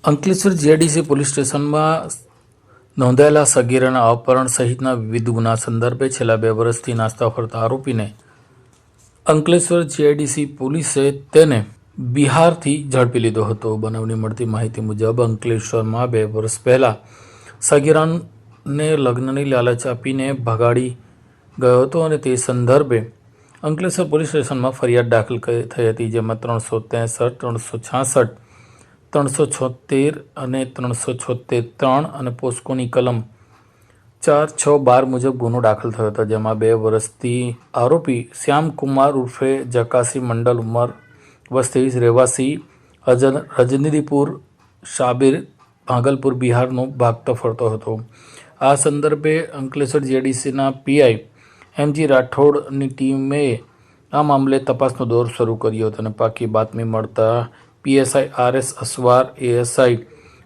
Ankleshwar GIDC police સ્ટેશનમાં નોંધાયેલા સગીરાના અપહરણ સહિતના વિવિધ ગુના સંદર્ભે છેલ્લા 2 વર્ષથી નાસ્તા ફરતા આરોપીને અંકલેશ્વર જીઆઈડીસી પોલીસે તેને બિહારથી ઝડપી લીધો હતો. બનાવની મળતી માહિતી મુજબ અંકલેશ્વરમાં 2 વર્ષ પહેલા સગીરાને લગ્નની લાલચ આપીને ભગાડી ગયો હતો અને તે સંદર્ભે અંકલેશ્વર પોલીસ સ્ટેશનમાં ફરિયાદ દાખલ થઈ હતી, જેમાં 363, 366, 376 અને 376(3) અને પોસ્કોની કલમ 4(6)(12) મુજબ ગુનો દાખલ થયો હતો, જેમાં 2 વર્ષથી આરોપી શ્યામકુમાર ઉર્ફે જકાસી મંડલ, ઉંમર વર્ષ 23, રહેવાસી રજનીપુર શાબિર, ભાગલપુર, બિહારનો ભાગતો ફરતો હતો. આ સંદર્ભે અંકલેશ્વર જીઆઈડીસીના પીઆઈ એમજી રાઠોડની ટીમે આ મામલે તપાસનો દોર શરૂ કર્યો હતો અને પાકી બાતમી મળતા PSI RS Asvar, ASI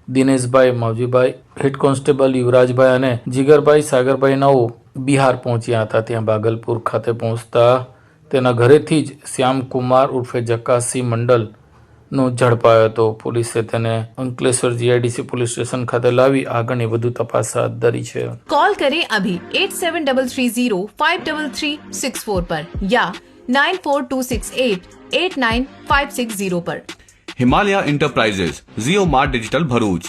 Dineshbhai Mavjibhai, head constable Yuvrajbhai અને જીગરભાઈ સાગરભાઈ નવો બિહાર પહોંચ્યા હતા. ત્યાં ભાગલપુર ખાતે પહોંચતા તેના ઘરેથી જ શ્યામકુમાર ઉર્ફે જકાસી મંડલનો ઝડપાયો હતો. પોલીસે તેને અંકલેશ્વર જીઆઈડીસી પોલીસ સ્ટેશન ખાતે લાવી આગળની વધુ તપાસ હાથ ધરી છે. कॉल करें अभी 8733053364 पर या 9426889560 पर. हिमालय इंटरप्राइजेज, जियो मार्ट डिजिटल भरूच,